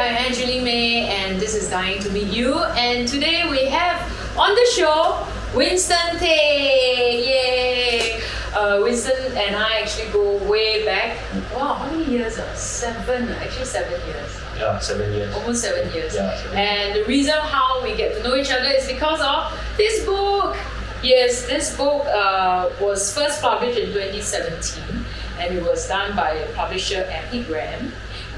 I'm Angjolie May, and this is Dying to Meet You. And today we have on the show Winston Tay. Yay! Winston and I actually go way back. Wow, how many years? 7 years. Yeah, 7 years. Almost 7 years. Yeah, 7 years. And the reason how we get to know each other is because of this book. Yes, this book was first published in 2017, and it was done by a publisher, Epigram.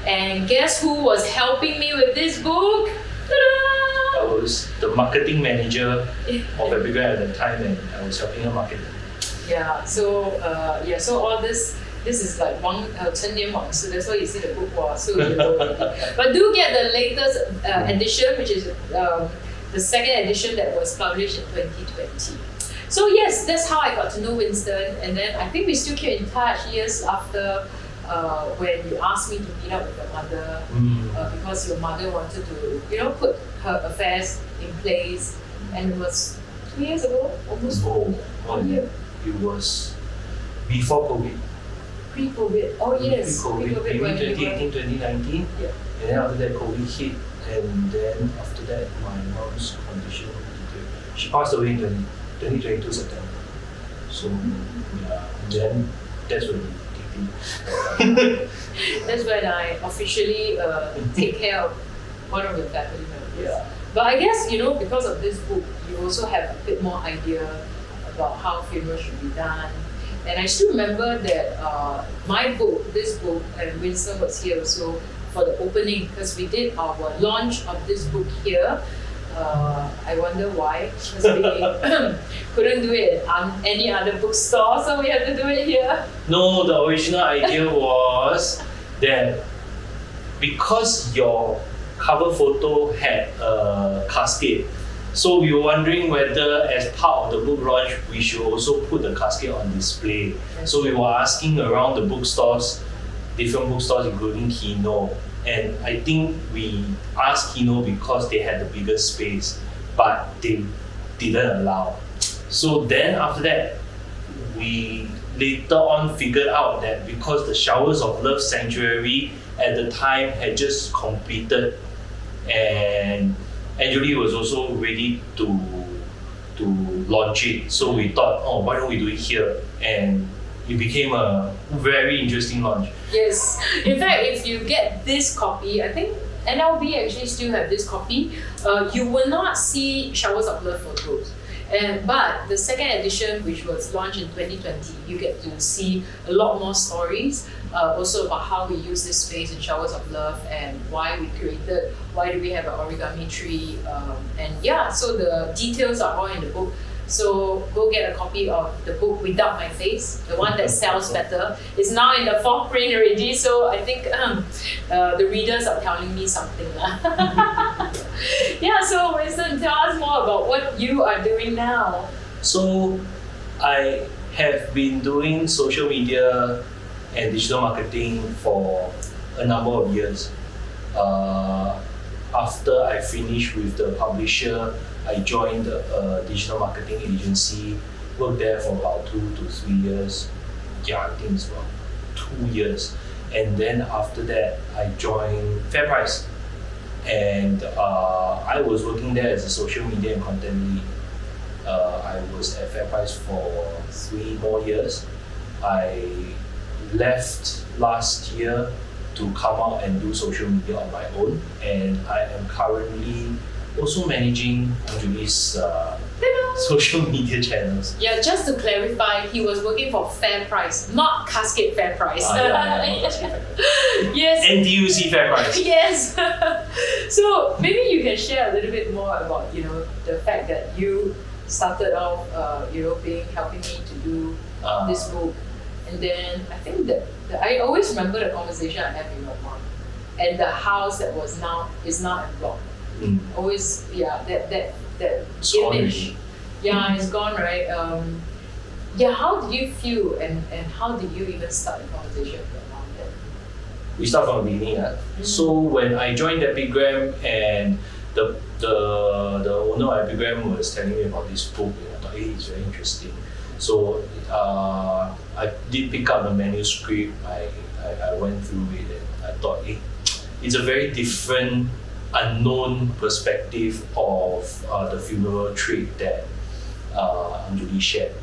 And guess who was helping me with this book? Ta-da! I was the marketing manager of Epigram at the time, and I was helping her market. Yeah, so all this is like Chen Nian Wang Si. That's why you see the book was so But do get the latest edition, which is the second edition that was published in 2020. So yes, that's how I got to know Winston, and then I think we still keep in touch years after when you asked me to meet up with your mother because your mother wanted to, put her affairs in place, and it was 2 years ago, almost 1 year. It was before COVID. Pre-COVID. Oh yes. Pre-COVID, maybe when 2018, 2019. Yeah. And then after that, COVID hit, and then after that, my mom's condition, she passed away in 2022 September. So yeah, then that's when we That's when I officially take care of one of your family members. Yeah. But I guess, because of this book, you also have a bit more idea about how funerals should be done. And I still remember that this book, and Winston was here also for the opening, because we did our launch of this book here. I wonder why, because we couldn't do it at any other bookstore, so we had to do it here. No, the original idea was that because your cover photo had a casket, so we were wondering whether as part of the book launch, we should also put the casket on display. So we were asking around the bookstores, different bookstores including Kino, and I think we asked Kino because they had the biggest space, but they didn't allow. So then after that, we later on figured out that because the Showers of Love Sanctuary at the time had just completed, and Angjolie was also ready to launch it. So we thought, why don't we do it here? And it became a very interesting launch. Yes. In fact, if you get this copy, I think NLB actually still have this copy, you will not see Showers of Love photos. But the second edition, which was launched in 2020, you get to see a lot more stories, also about how we use this space in Showers of Love and why do we have an origami tree, so the details are all in the book. So go get a copy of the book without my face, the one that sells better. It's now in the 4th print already, so I think the readers are telling me something. Yeah, so Winston, tell us more about what you are doing now. So I have been doing social media and digital marketing for a number of years. After I finished with the publisher, I joined a digital marketing agency, worked there for about 2 to 3 years. Yeah, I think it's about 2 years. And then after that, I joined FairPrice. And I was working there as a social media and content lead. I was at FairPrice for 3 more years. I left last year to come out and do social media on my own, and I am currently also managing Anjolie's social media channels. Yeah, just to clarify, he was working for FairPrice, not Cascade FairPrice. Yes. NTUC FairPrice. Yes. So maybe you can share a little bit more about the fact that you started off helping me to do this book, and then I think that I always remember the conversation I had with your mom, and the house that is now en bloc. Always, that It's image. Yeah, it's gone, right? How did you feel, and how did you even start the conversation with your mom then? We start from the beginning. So when I joined Epigram, and the owner of Epigram was telling me about this book, and I thought, hey, it's very interesting. So I did pick up the manuscript. I went through it, and I thought, hey, it's a very different, unknown perspective of the funeral trade that Angjolie shared.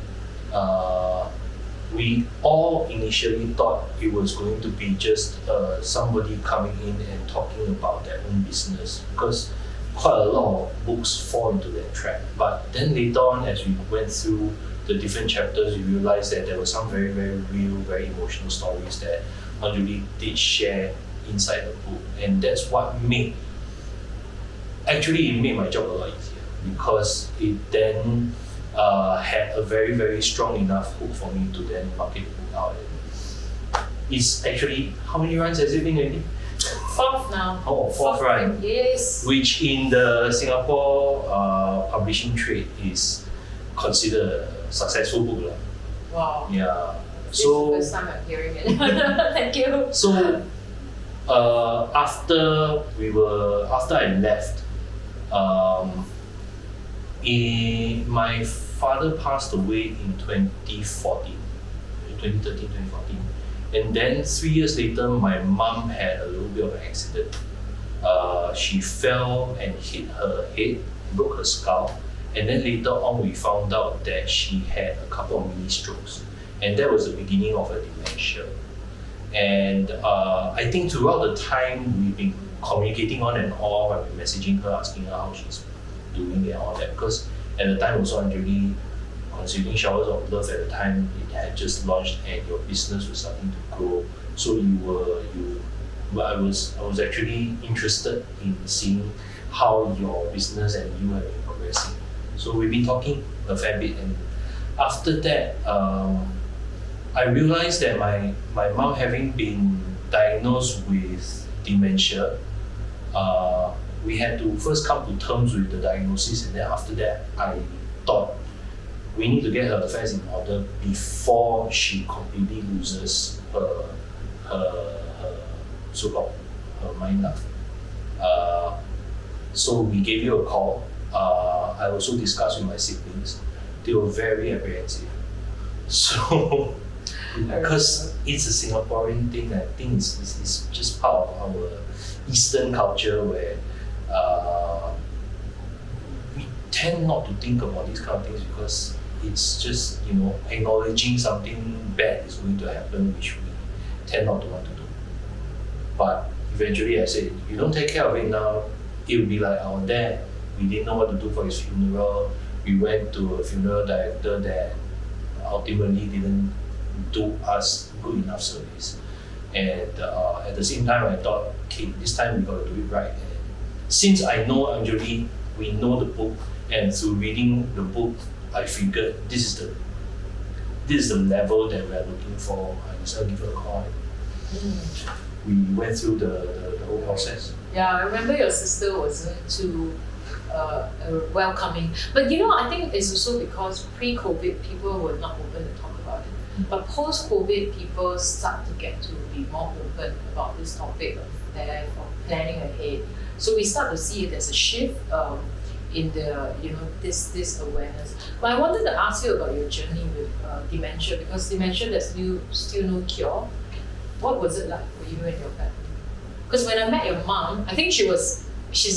We all initially thought it was going to be just somebody coming in and talking about their own business, because quite a lot of books fall into that trap. But then later on, as we went through the different chapters, we realized that there were some very, very real, very emotional stories that Angjolie did share inside the book. And that's what made my job a lot easier, because it then had a very, very strong enough hook for me to then market the book out. It's actually, how many runs has it been already? 4th now. Oh, fourth run. Yes. Which in the Singapore publishing trade is considered a successful book. Wow. Yeah. This is the first time I'm hearing it. Thank you. So after I left, my father passed away in 2013, 2014. And then 3 years later, my mom had a little bit of an accident. She fell and hit her head, broke her skull. And then later on, we found out that she had a couple of mini strokes. And that was the beginning of her dementia. And I think throughout the time, we've been communicating on and off. I've been messaging her, asking her how she's doing and all that. Because at the time also, Angjolie, considering Showers of Love at the time, it had just launched and your business was starting to grow. So I was actually interested in seeing how your business and you have been progressing. So we've been talking a fair bit, and after that, I realized that my mom, having been diagnosed with dementia, we had to first come to terms with the diagnosis, and then after that, I thought we need to get her affairs in order before she completely loses her so-called her mind. So we gave you a call. I also discussed with my siblings. They were very apprehensive. So, because it's a Singaporean thing, I think it's just part of our Eastern culture where we tend not to think about these kind of things, because it's just, acknowledging something bad is going to happen, which we tend not to want to do. But eventually I said, if you don't take care of it now, it will be like our dad. We didn't know what to do for his funeral. We went to a funeral director that ultimately didn't do us good enough service. And at the same time, I thought, okay, this time we got to do it right. And since I know Angjolie, we know the book, and through reading the book, I figured this is the level that we're looking for. I decided to give her a call. We went through the whole process. Yeah, I remember your sister wasn't too welcoming. But I think it's also because pre-COVID, people were not open to talk about it. But post-COVID, people start to get to be more open about this topic of death, of planning ahead. So we start to see there's a shift in the this awareness. But I wanted to ask you about your journey with dementia, because dementia there's still no cure. What was it like for you and your family? Because when I met your mom, I think she's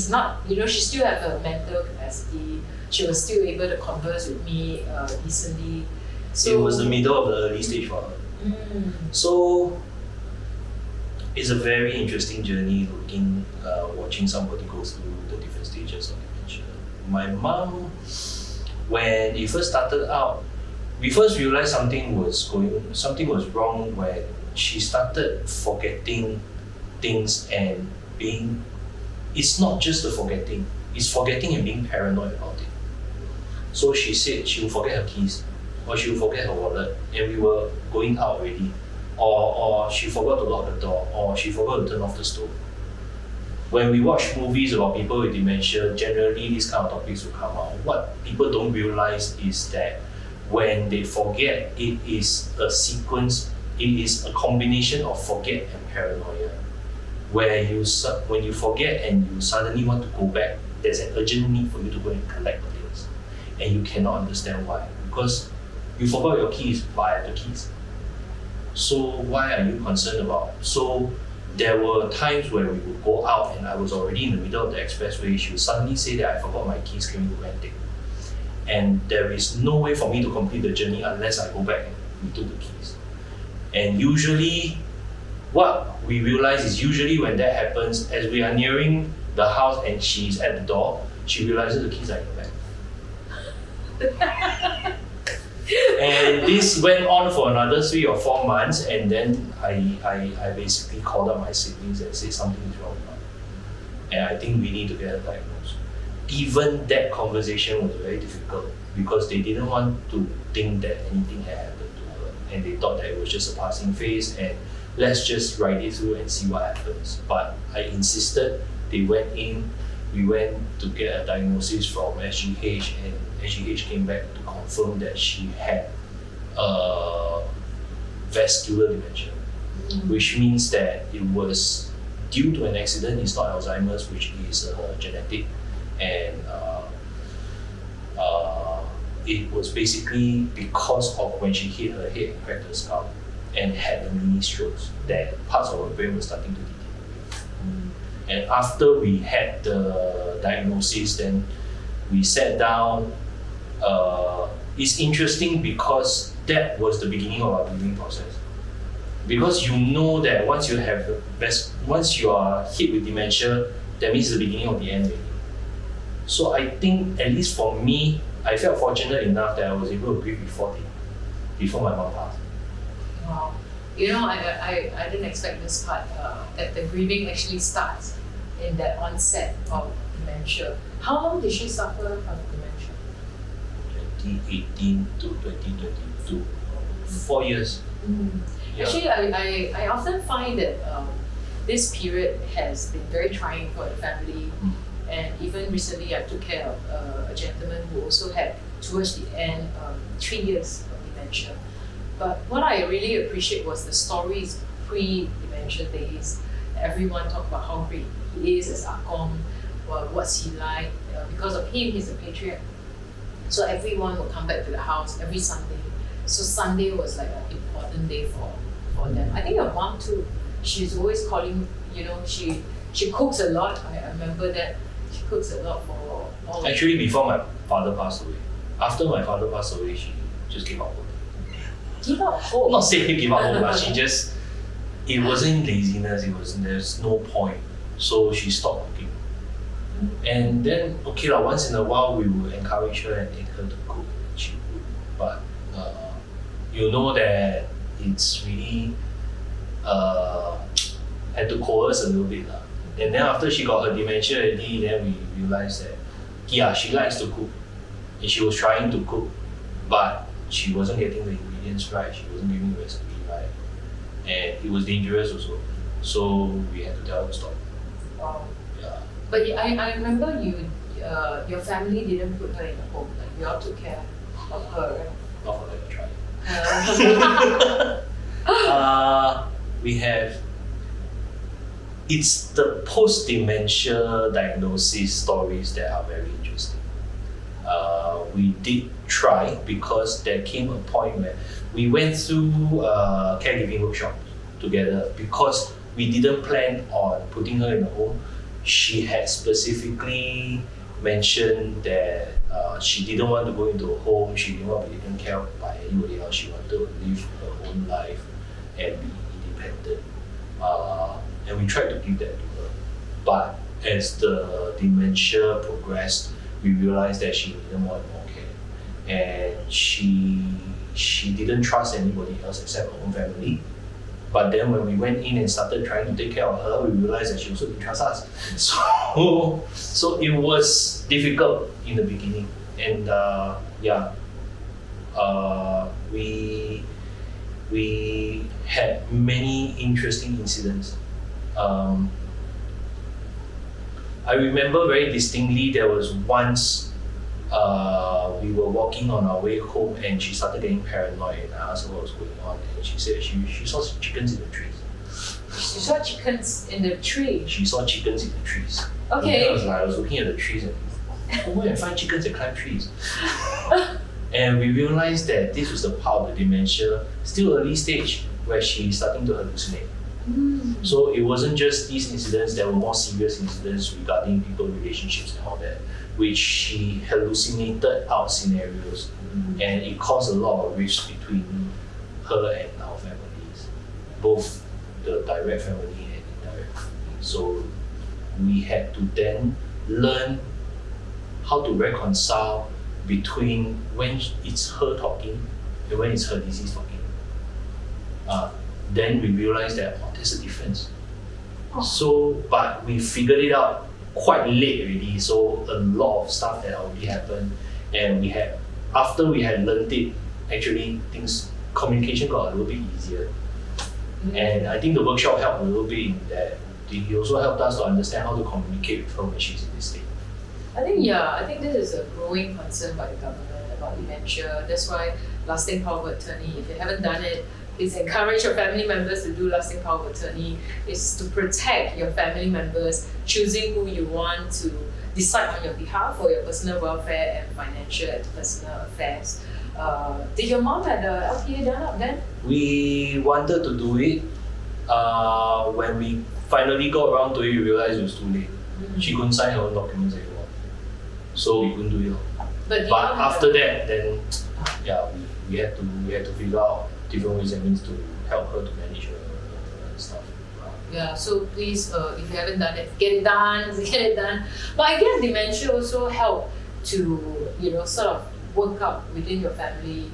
not, she still had her mental capacity. She was still able to converse with me decently. So it was the middle of the early stage for her. So it's a very interesting journey watching somebody go through the different stages of dementia. My mom, when it first started out, we first realized something was wrong when she started forgetting things and it's not just the forgetting, it's forgetting and being paranoid about it. So she said she will forget her keys, or she will forget her wallet, and we were going out already, or she forgot to lock the door, or she forgot to turn off the stove. When we watch movies about people with dementia, generally these kind of topics will come out. What people don't realize is that when they forget, it is a sequence, it is a combination of forget and paranoia. Where when you forget and you suddenly want to go back, there's an urgent need for you to go and collect the things. And you cannot understand why. Because you forgot your keys, but I have the keys. So why are you concerned about? So there were times where we would go out and I was already in the middle of the expressway. She would suddenly say that I forgot my keys, can we go and take? And there is no way for me to complete the journey unless I go back and return the keys. And usually, what we realize is usually when that happens, as we are nearing the house and she's at the door, she realizes the keys are in the bag. And this went on for another 3 or 4 months, and then I basically called up my siblings and said something is wrong now. And I think we need to get a diagnosis. Even that conversation was very difficult because they didn't want to think that anything had happened to her, and they thought that it was just a passing phase and let's just ride it through and see what happens. But I insisted. They went in, we went to get a diagnosis from SGH, and SGH came back to confirm that she had vascular dementia, which means that it was due to an accident. It's not Alzheimer's, which is genetic, and it was basically because of when she hit her head and cracked her skull and had the mini strokes that parts of her brain were starting to deteriorate. And after we had the diagnosis, then we sat down. It's interesting because that was the beginning of our grieving process. Because you know that once you are hit with dementia, that means the beginning of the end already. So I think, at least for me, I felt fortunate enough that I was able to grieve before my mom passed. Wow. You know, I didn't expect this part, that the grieving actually starts in that onset of dementia. How long did she suffer from dementia? 2018 to 2022. 4 years. Yeah. Actually, I often find that this period has been very trying for the family. And even recently, I took care of a gentleman who also had, towards the end, 3 years of dementia. But what I really appreciate was the stories pre-dementia days. Everyone talked about how great he is as Akong, what's he like. Because of him, he's a patriarch. So everyone would come back to the house every Sunday. So Sunday was like an important day for them. I think your mom too. She's always calling, you know, she cooks a lot. I remember that. She cooks a lot for all. Actually, before my father passed away. After my father passed away, she just gave up hope. Give up hope? Not saying give up hope, but she just, it wasn't laziness, there's no point. So she stopped cooking. And then, okay, once in a while, we would encourage her and take her to cook. She would. But you know that it's really had to coerce a little bit. And then after she got her dementia already, then we realized that, yeah, she likes to cook. And she was trying to cook, but she wasn't getting the ingredients right, she wasn't giving the recipe right. And it was dangerous also. So we had to tell her to stop. Wow. Yeah. But I remember your family didn't put her in a home, like you all took care of her. Not for her to try. We have, it's the post-dementia diagnosis stories that are very interesting. We did try because there came a point where we went through caregiving workshops together because we didn't plan on putting her in a home. She had specifically mentioned that she didn't want to go into a home, she didn't want to be taken care of by anybody else, she wanted to live her own life and be independent. And we tried to give that to her. But as the dementia progressed, we realized that she didn't want more care. And she didn't trust anybody else except her own family. But then when we went in and started trying to take care of her, we realized that she also didn't trust us. So it was difficult in the beginning. And we had many interesting incidents. I remember very distinctly there was once we were walking on our way home and she started getting paranoid and I asked her what was going on and she said she saw chickens in the trees. She saw chickens in the tree? She saw chickens in the trees. Okay. And I was looking at the trees and go and find chickens and climb trees. And we realized that this was the part of the dementia, still early stage, where she's starting to hallucinate. So it wasn't just these incidents, there were more serious incidents regarding people relationships and all that, which she hallucinated out scenarios, and it caused a lot of rifts between her and our families, both the direct family and indirect family. So we had to then learn how to reconcile between when it's her talking and when it's her disease talking. Then we realized that there's a difference. So, but we figured it out quite late already. So a lot of stuff that already happened, and after we had learned it, actually communication got a little bit easier. And I think the workshop helped a little bit in that. It also helped us to understand how to communicate with her when she's in this state. I think this is a growing concern by the government about dementia. That's why lasting power of attorney, if you haven't done it, please encourage your family members to do lasting power of attorney. It's to protect your family members, choosing who you want to decide on your behalf for your personal welfare and financial and personal affairs. Did your mom have the LPA done up then? We wanted to do it. When we finally got around to it, we realized it was too late. She couldn't sign her own documents anymore. So we couldn't do it. But after that, then we had to figure out different ways and means to help her to manage her stuff. Yeah, so please, if you haven't done it, get it done. But I guess dementia also help to, sort of work out within your family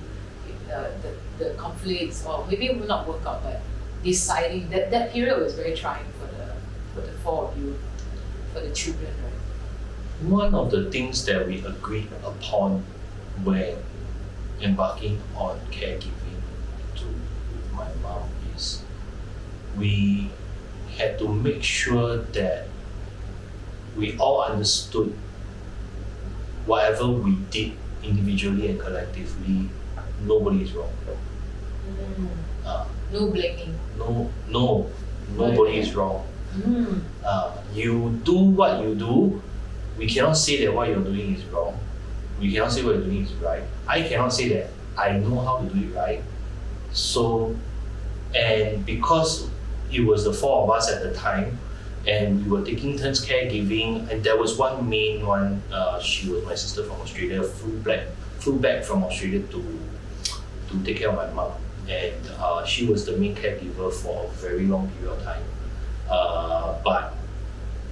the conflicts, or maybe not work out, but deciding that period was very trying for the four of you, for the children, right? One of the things that we agreed upon when embarking on caregiving with my mom is we had to make sure that we all understood whatever we did individually and collectively, nobody is wrong. No blaming. No, nobody is wrong. You do what you do. We cannot say that what you're doing is wrong. We cannot say what you're doing is right. I cannot say that I know how to do it right. So, and because it was the four of us at the time, and we were taking turns caregiving, and there was one main one, she was my sister from Australia, flew back from Australia to take care of my mom. And she was the main caregiver for a very long period of time. But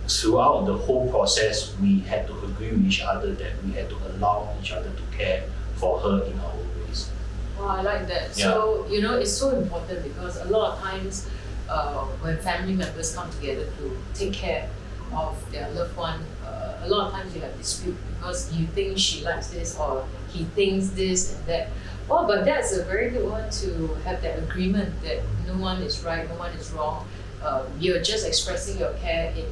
throughout the whole process, we had to agree with each other that we had to allow each other to care for her in our own ways. Wow, I like that. Yeah. So, it's so important because a lot of times when family members come together to take care of their loved one, a lot of times you have dispute because you think she likes this or he thinks this and that. Well, but that's a very good one to have that agreement that no one is right, no one is wrong. You're just expressing your care in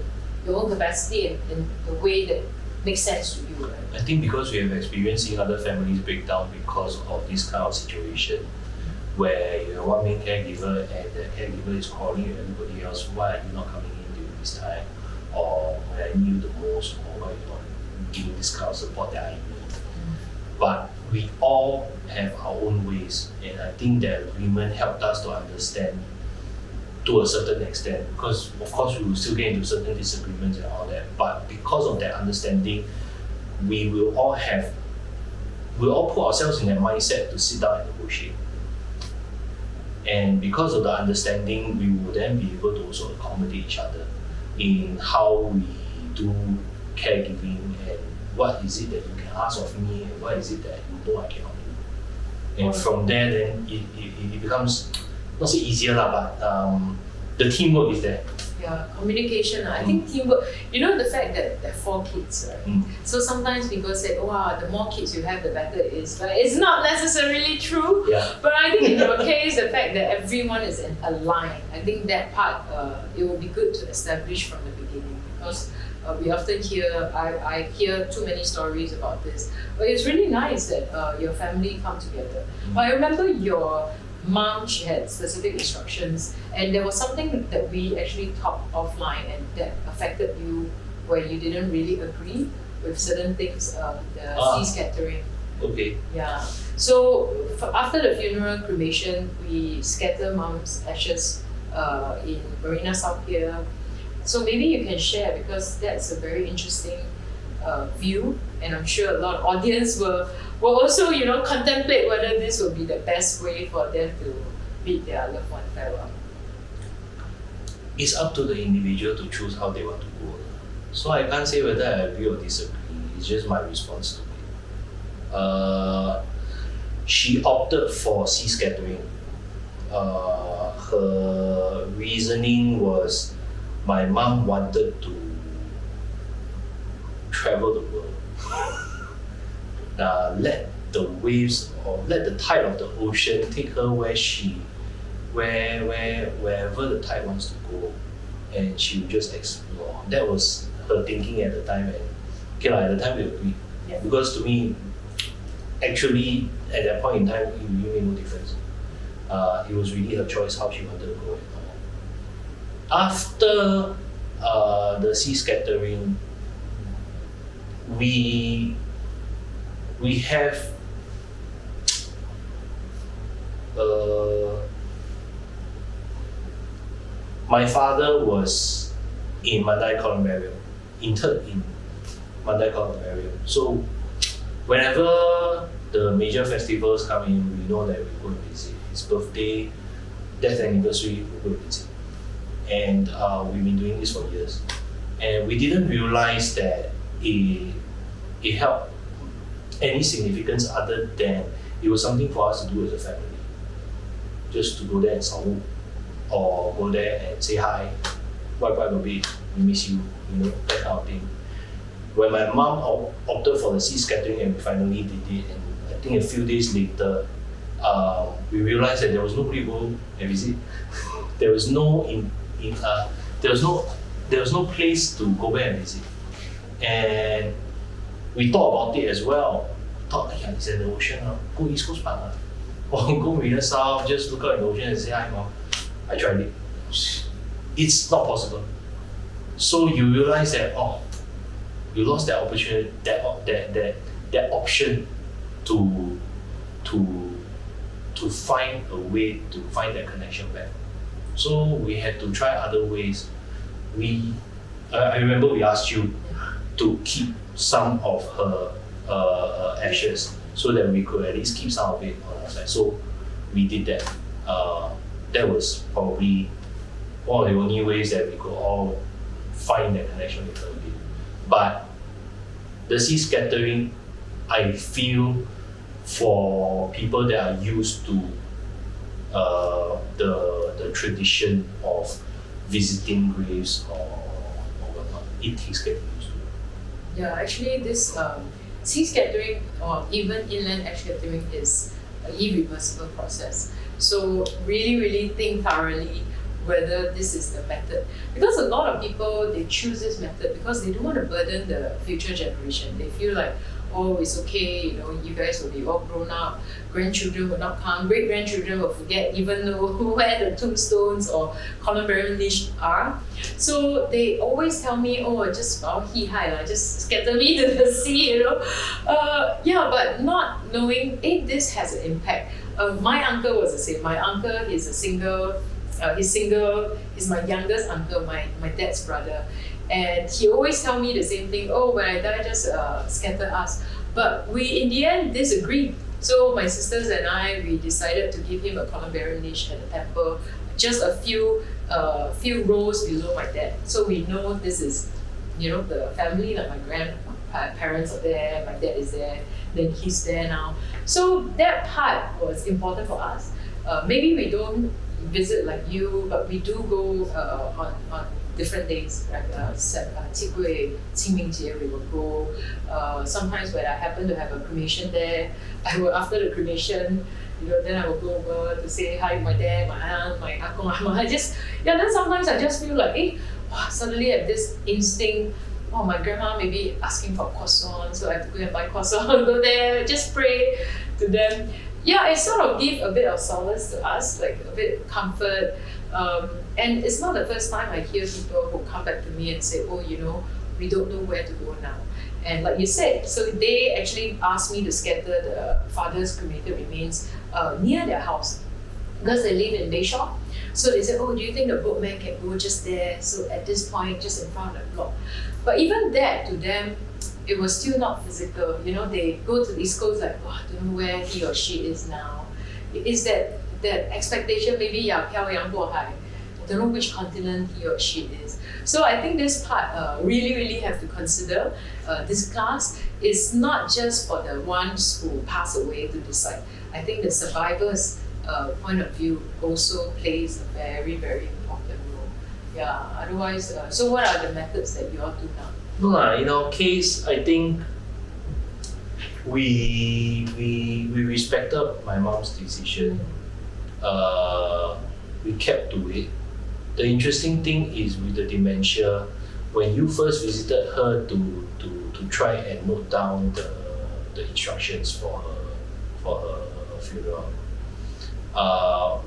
your own capacity and in the way that makes sense to you, right? I think because we have experienced seeing other families break down because of this kind of situation, where you have one main caregiver and the caregiver is calling everybody else, why are you not coming in during this time? Or when I need you the most, or why are you not giving this kind of support that I need? But we all have our own ways, and I think that agreement helped us to understand to a certain extent, because of course we will still get into certain disagreements and all that, but because of that understanding, we will all put ourselves in that mindset to sit down and negotiate. And because of the understanding, we will then be able to also accommodate each other in how we do caregiving, and what is it that you can ask of me and what is it that you know I cannot do. And from there, then it becomes, not say easier but the teamwork is there. Yeah, communication. I think teamwork. The fact that there are 4 kids, right? So sometimes people say, "Wow, the more kids you have, the better it is." But it's not necessarily true. Yeah. But I think in your case, the fact that everyone is aligned, I think that part it will be good to establish from the beginning, because we often hear, I hear too many stories about this. But it's really nice that your family come together. But I remember your mom, she had specific instructions, and there was something that we actually talked offline and that affected you, where you didn't really agree with certain things, the sea scattering. Okay. Yeah. So after the funeral cremation, we scatter mom's ashes in Marina South Pier. So maybe you can share, because that's a very interesting view, and I'm sure a lot of audience will also, contemplate whether this will be the best way for them to bid their loved one farewell. It's up to the individual to choose how they want to go. So I can't say whether I agree or disagree. It's just my response to it. She opted for sea scattering. Her reasoning was, my mom wanted to travel the world. Let the waves or let the tide of the ocean take her wherever the tide wants to go, and she would just explore. That was her thinking at the time, and at the time we agreed. Yeah. Because to me, actually at that point in time, it really made no difference. It was really her choice how she wanted to go and all. After the sea scattering, we have my father was in Mandai Columbarium, interred in Mandai Columbarium. So whenever the major festivals come in, we know that we go and visit. His birthday, death anniversary, we go and visit. And we've been doing this for years. And we didn't realize that it held any significance other than it was something for us to do as a family. Just to go there and salute, or go there and say hi, bye baby, we miss you, that kind of thing. When my mom opted for the sea scattering and we finally did it, and I think a few days later, we realized that there was nobody to go and visit. There was no place to go back and visit, and we thought about it as well. Thought, it's in the ocean, go East Coast Park, or go Marina South, just look out in the ocean and say hi, mom. I tried it. It's not possible. So you realize that you lost that opportunity, that option to find a way to find that connection back. So we had to try other ways. I remember we asked you to keep some of her ashes so that we could at least keep some of it on our side. So we did that. That was probably one of the only ways that we could all find that connection with her again. But the sea scattering, I feel, for people that are used to the tradition of visiting graves or whatnot, it takes getting used to. Yeah, actually this sea scattering or even inland ash scattering is an irreversible process. So really think thoroughly whether this is the method. Because a lot of people, they choose this method because they don't want to burden the future generation. They feel like, it's okay, you guys will be all grown up, grandchildren will not come, great-grandchildren will forget even know where the tombstones or columbarium niche are. So they always tell me, just just scatter me to the sea, but not knowing if this has an impact. My uncle was the same. My uncle is a single, he's my youngest uncle, my dad's brother. And he always tell me the same thing, when I die, just scatter us. But we, in the end, disagreed. So my sisters and I, we decided to give him a columbarium niche at the temple, just a few rows below my dad. So we know this is, the family, like my grandparents are there, my dad is there, then he's there now. So that part was important for us. Maybe we don't visit like you, but we do go on different days, like Qigui, Qingmingjie, we will go. Sometimes when I happen to have a cremation there, I will, after the cremation, then I will go over to say hi to my dad, my aunt, my akong, then sometimes I just feel like, suddenly I have this instinct, my grandma may be asking for croissant, so I have to go and buy croissant, go there, just pray to them. Yeah, it sort of gives a bit of solace to us, like a bit of comfort. And it's not the first time I hear people who come back to me and say, we don't know where to go now. And like you said, so they actually asked me to scatter the father's cremated remains near their house. because they live in Bayshore. So they said, oh, do you think the boatman can go just there? So at this point, just in front of the block. But even that, to them, it was still not physical. You know, they go to the East Coast like, oh, I don't know where he or she is now. It's that expectation, maybe, yeah, 漂洋过海. I don't know which continent he or she is. So I think this part really have to consider. This class is not just for the ones who pass away to decide. I think the survivors' point of view also plays a very important role. Yeah. Otherwise, so what are the methods that you all do now? No, in our case, I think we respected my mom's decision. We kept to it. The interesting thing is with the dementia, when you first visited her to try and note down the instructions for her funeral,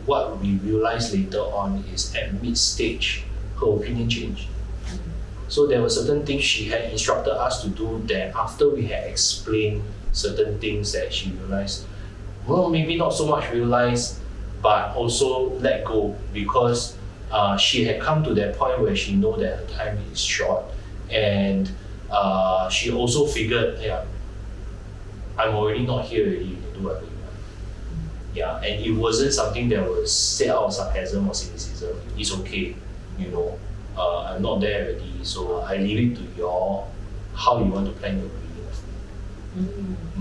what we realized later on is at mid-stage, her opinion changed. So there were certain things she had instructed us to do that after we had explained certain things that she realized, well, maybe not so much realized, but also let go, because she had come to that point where she know that her time is short, and she also figured, yeah, I'm already not here already, you can do whatever you want. Yeah, and it wasn't something that was said out of sarcasm or cynicism. It's okay, you know, I'm not there already, so I leave it to y'all how you want to plan your grieving.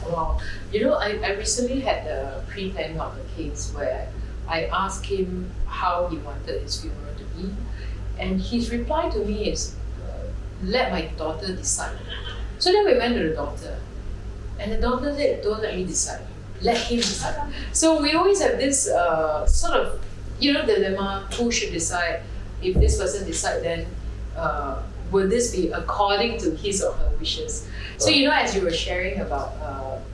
Wow. You know, I recently had a pre-planning of a case where I asked him how he wanted his funeral to be, and his reply to me is, let my daughter decide. So then we went to the daughter, and the daughter said, don't let me decide, let him decide. So we always have this sort of, you know, dilemma, who should decide? If this person decide, then will this be according to his or her wishes? So you know, as you were sharing about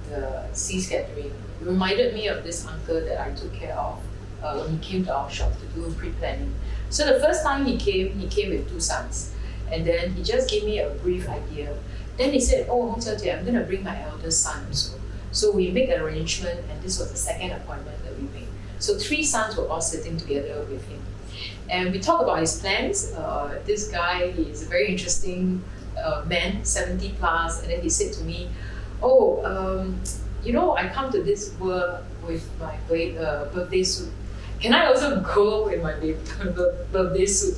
the sea scattering, it reminded me of this uncle that I took care of when he came to our shop to do pre-planning. So the first time he came with 2 sons, and then he just gave me a brief idea. Then he said, oh, Hong Xiao Jie, I'm going to bring my eldest son also. So we make an arrangement, and this was the second appointment that we made. So 3 sons were all sitting together with him. And we talk about his plans. This guy, he is a very interesting man, 70 plus, and then he said to me, oh, you know, I come to this work with my birthday suit. Can I also go with my birthday suit?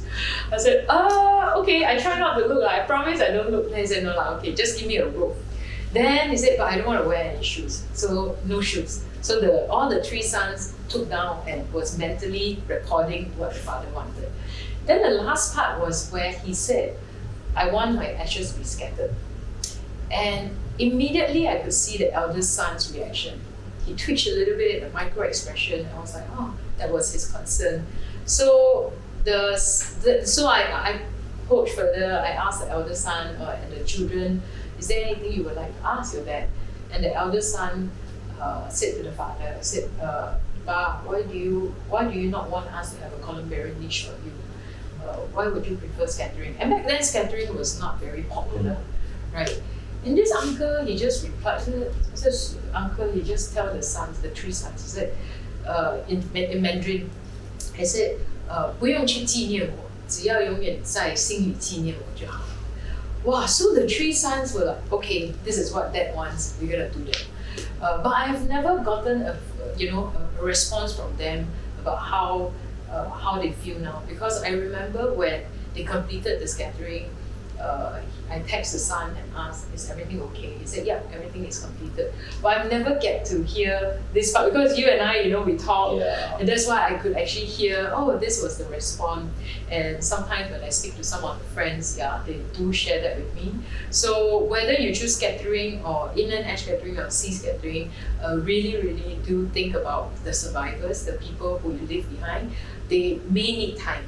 I said, okay, I try not to look. I promise I don't look. Then he said, no, okay, just give me a rope. Then he said, but I don't want to wear any shoes. So no shoes. So all the 3 sons took down and was mentally recording what the father wanted. Then the last part was where he said, I want my ashes to be scattered. And immediately I could see the eldest son's reaction. He twitched a little bit, the micro expression, and I was like, oh, that was his concern. So so I approached further. I asked the eldest son and the children, is there anything you would like to ask your dad? And the eldest son said to the father, said, Ba, why do you not want us to have a columbarium niche for you? Why would you prefer scattering? And back then, scattering was not very popular, right? And this uncle, he just replied, uncle, he just tell the sons, the 3 sons, he said, in Mandarin, he said, 不用去纪念我，只要永远在心里纪念我就好。Wow, so the 3 sons were like, okay, this is what dad wants, we're gonna do that. But I have never gotten a response from them about how they feel now, because I remember when they completed the scattering, I texted the son and asked, is everything okay? He said, yeah, everything is completed. But I never get to hear this part, because you and I, we talk, and that's why I could actually hear, oh, this was the response. And sometimes when I speak to some of the friends, they do share that with me. So whether you choose scattering or inland edge scattering or sea scattering, really do think about the survivors, the people who you leave behind. They may need time.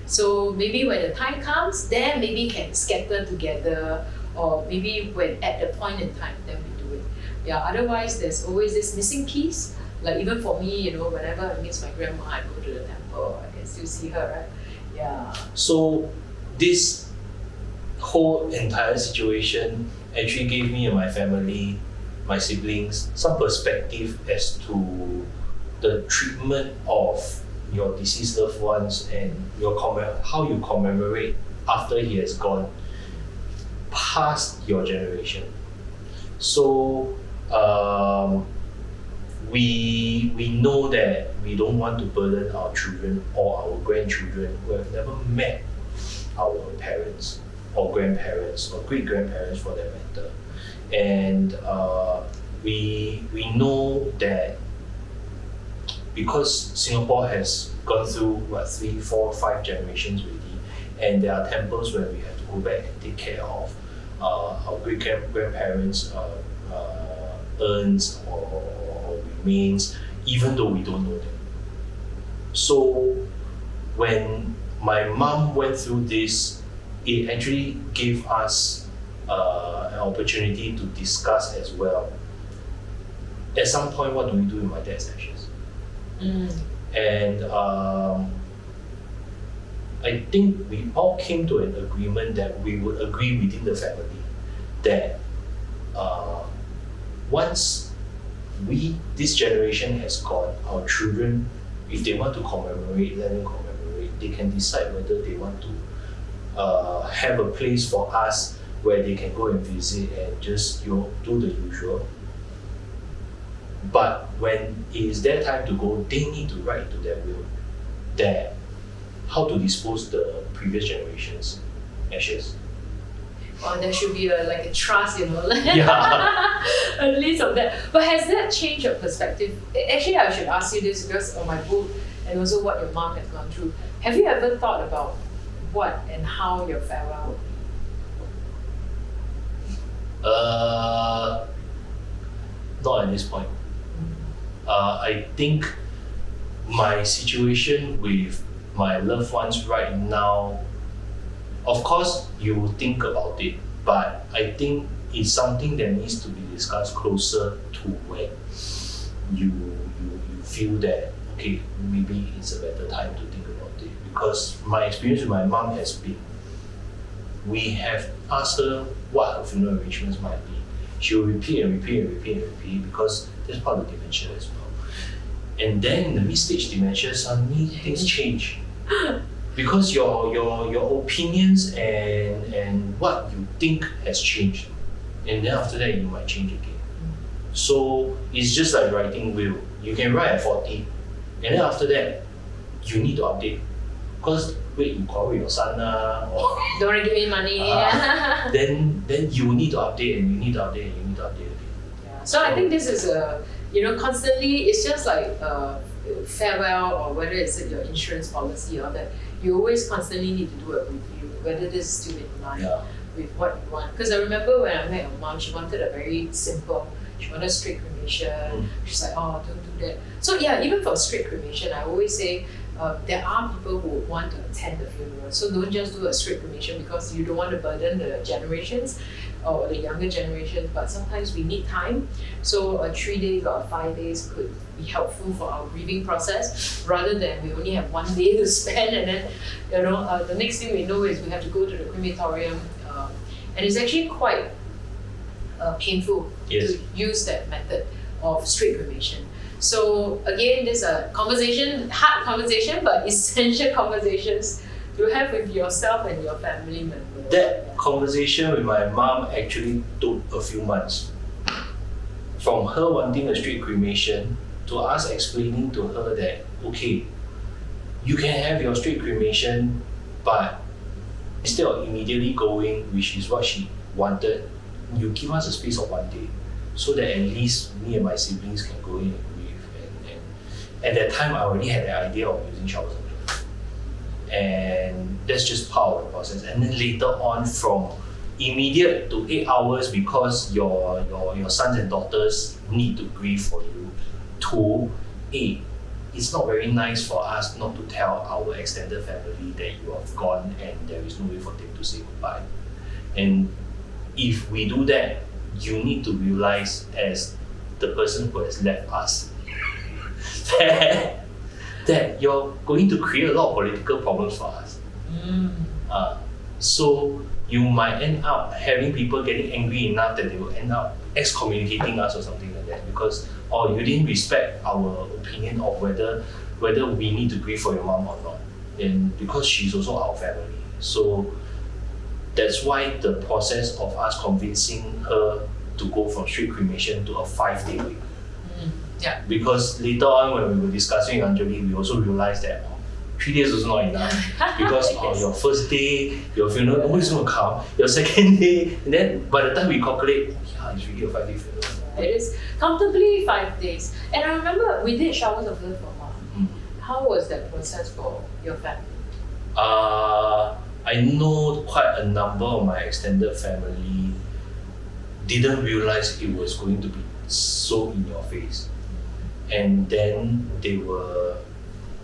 So maybe when the time comes, then maybe can scatter together, or maybe when at the point in time, then we do it. Otherwise there's always this missing piece. Like even for me, whenever I miss my grandma, I go to the temple, I can still see her, right? So this whole entire situation actually gave me and my family, my siblings, some perspective as to the treatment of your deceased loved ones and how you commemorate after he has gone past your generation. So we know that we don't want to burden our children or our grandchildren who have never met our parents or grandparents or great-grandparents for that matter. And we know that because Singapore has gone through 3, 4, 5 generations already, and there are temples where we have to go back and take care of our great-grandparents' urns or remains, even though we don't know them. So when my mom went through this, it actually gave us an opportunity to discuss as well. At some point, what do we do with my dad's ashes? And I think we all came to an agreement that we would agree within the family that once this generation has gone, our children, if they want to commemorate, let them commemorate. They can decide whether they want to have a place for us where they can go and visit and just do the usual. But when it is their time to go, they need to write into their will that how to dispose the previous generation's ashes. Or there should be like a trust, Yeah. a list of that. But has that changed your perspective? Actually, I should ask you this because of my book and also what your mom has gone through. Have you ever thought about what and how your farewell would be? Not at this point. I think my situation with my loved ones right now, of course, you will think about it, but I think it's something that needs to be discussed closer to when you feel that, okay, maybe it's a better time to think about it. Because my experience with my mom has been, we have asked her what her funeral arrangements might be. She will repeat and repeat and repeat and repeat because that's part of dementia as well. And then in the mid-stage dementia, suddenly things change. Because your opinions and what you think has changed. And then after that, you might change again. So it's just like writing will. You can write at 40, and then after that, you need to update. Because wait, you quarrel with your son or Don't want to give me money. then you need to update and you need to update and you need to update again. Yeah. So I think this is constantly, it's just like farewell or whether it's your insurance policy or that, you always constantly need to do a review, whether this is still in line with what you want. Because I remember when I met your mom, she wanted a very simple, she wanted straight cremation. She's like, oh, don't do that. So yeah, even for straight cremation, I always say, there are people who want to attend the funeral. So don't just do a straight cremation because you don't want to burden the generations or the younger generation, but sometimes we need time. So a 3 days or 5 days could be helpful for our grieving process rather than we only have 1 day to spend and then, the next thing we know is we have to go to the crematorium. And it's actually quite painful to use that method of straight cremation. So again, this is a hard conversation, but essential conversations to have with yourself and your family members. That conversation with my mom actually took a few months. From her wanting a straight cremation to us explaining to her that, okay, you can have your straight cremation, but instead of immediately going, which is what she wanted, you give us a space of 1 day so that at least me and my siblings can go in and grieve. And at that time, I already had the idea of using showers of blood. And that's just part of the process. And then later on, from immediate to 8 hours because your sons and daughters need to grieve for you, to it's not very nice for us not to tell our extended family that you have gone and there is no way for them to say goodbye. And if we do that, you need to realize as the person who has left us that you're going to create a lot of political problems for us. So you might end up having people getting angry enough that they will end up excommunicating us or something like that because you didn't respect our opinion of whether we need to grieve for your mom or not. And because she's also our family. So that's why the process of us convincing her to go from straight cremation to a 5-day week. Yeah. Because later on when we were discussing with Angjolie, we also realized that 3 days was not enough. Because your first day, your funeral, nobody's going to come. Your second day, and then by the time we calculate, it's really a 5-day funeral. It is comfortably 5 days. And I remember we did showers of love for Mom. How was that process for your family? I know quite a number of my extended family didn't realize it was going to be so in your face. And then they were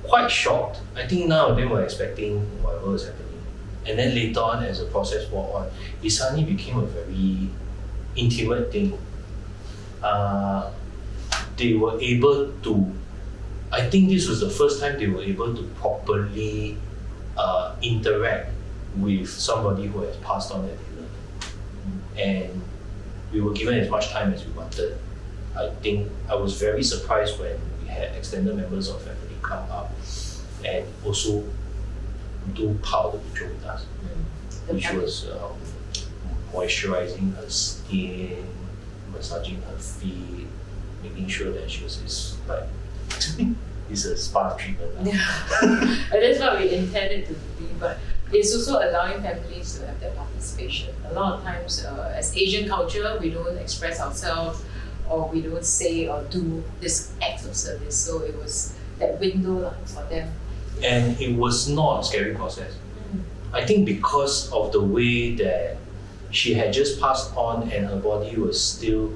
quite shocked. I think none of them were expecting whatever was happening. And then later on, as the process went on, it suddenly became a very intimate thing. They were able to, I think this was the first time they were able to properly interact with somebody who has passed on that they loved. And we were given as much time as we wanted. I think I was very surprised when we had extended members of family come up and also do part of the ritual with us, which was moisturizing her skin, massaging her feet, making sure that she was it's a spa treatment. Yeah. And that's what we intended to be, but it's also allowing families to have that participation. A lot of times, as Asian culture, we don't express ourselves or we don't say or do this act of service. So it was that window for them. And it was not a scary process. I think because of the way that she had just passed on and her body was still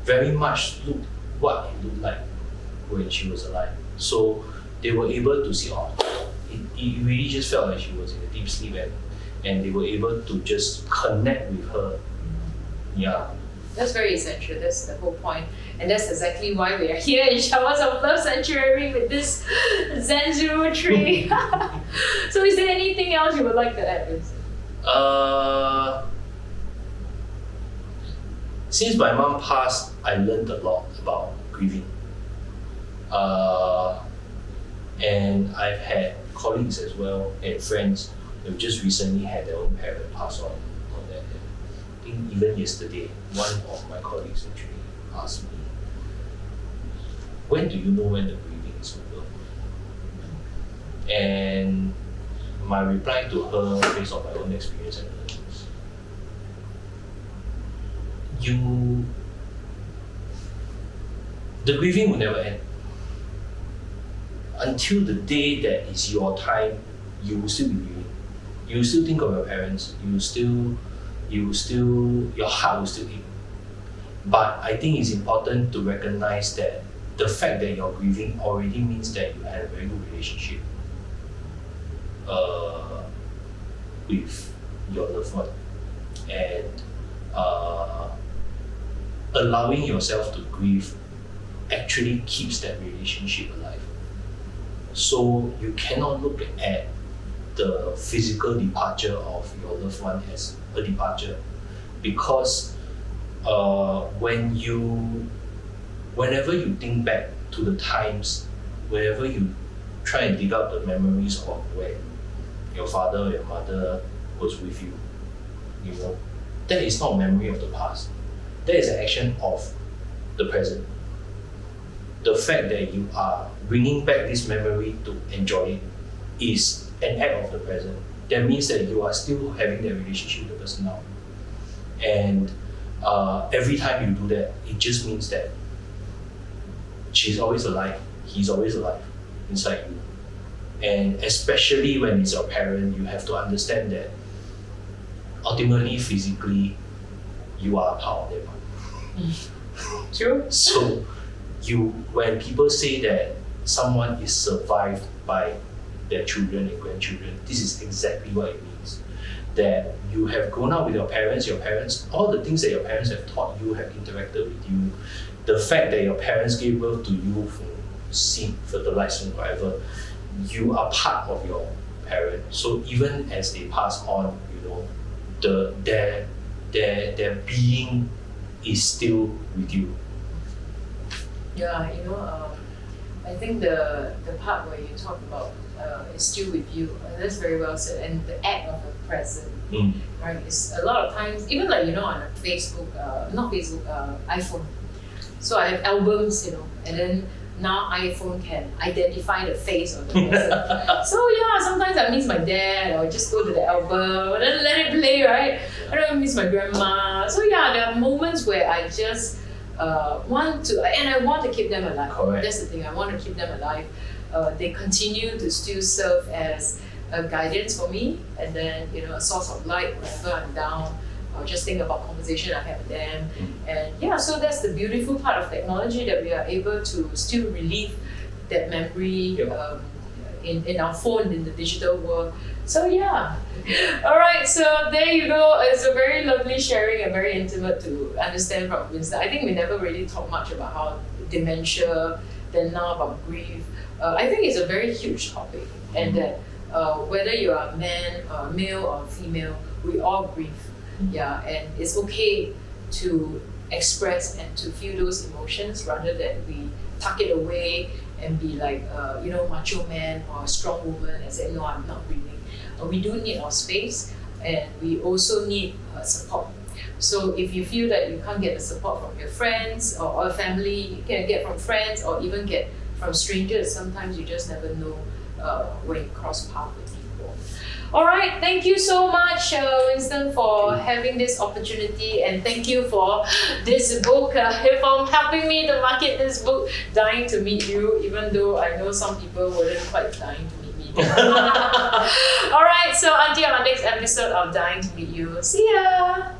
very much looked what it looked like when she was alive. So they were able to see, it really just felt like she was in a deep sleep and they were able to just connect with her. Yeah. That's very essential. That's the whole point. And that's exactly why we are here in Showers of Love Sanctuary with this Zanzu tree. So is there anything else you would like to add, Vincent? Since my mom passed, I learned a lot about grieving. And I've had colleagues as well and friends who just recently had their own parent pass on that. I think even yesterday, one of my colleagues actually asked me, when do you know when the grieving is over? And my reply to her, based on my own experience and learnings, the grieving will never end. Until the day that is your time, you will still be grieving. You will still think of your parents. Your heart will still ache. But I think it's important to recognize that the fact that you're grieving already means that you had a very good relationship with your loved one. And allowing yourself to grieve actually keeps that relationship alive. So you cannot look at the physical departure of your loved one as a departure, because whenever you think back to the times, whenever you try and dig out the memories of when your father or your mother was with you, that is not a memory of the past. That is an action of the present. The fact that you are bringing back this memory to enjoy it is an act of the present. That means that you are still having that relationship with the person now. And every time you do that, it just means that she's always alive, he's always alive inside you. And especially when it's your parent, you have to understand that ultimately, physically, you are a part of them. True. So when people say that someone is survived by their children and grandchildren, this is exactly what it means. That you have grown up with your parents, all the things that your parents have taught you have interacted with you. The fact that your parents gave birth to you from seed, fertilized, and whatever, you are part of your parent. So even as they pass on, their being is still with you. Yeah, I think the part where you talk about is still with you, that's very well said. And the act of the present, right? It's a lot of times, even like on a Facebook, not Facebook, iPhone. So I have albums, and then now iPhone can identify the face of the person. So yeah, sometimes I miss my dad, or just go to the album and then let it play, right? I don't miss my grandma. So yeah, there are moments where I just want to, and I want to keep them alive. Correct. That's the thing, I want to keep them alive. They continue to still serve as a guidance for me, and then a source of light whenever I'm down. Or just think about conversation I have with them, and yeah, so that's the beautiful part of technology, that we are able to still relieve that memory in our phone, in the digital world. So yeah, all right. So there you go. It's a very lovely sharing and very intimate to understand from Winston. I think we never really talked much about how dementia, then now about grief. I think it's a very huge topic, and that whether you are a man, male or female, we all grieve. Yeah, and it's okay to express and to feel those emotions rather than we tuck it away and be like, macho man or a strong woman and say, no, I'm not grieving. We do need our space, and we also need support. So if you feel that you can't get the support from your friends or family, you can get from friends or even get from strangers. Sometimes you just never know when you cross paths with people. All right, thank you so much, Winston, for having this opportunity, and thank you for this book, for helping me to market this book, Dying to Meet You, even though I know some people weren't quite dying to meet me. All right, so until our next episode of Dying to Meet You, see ya!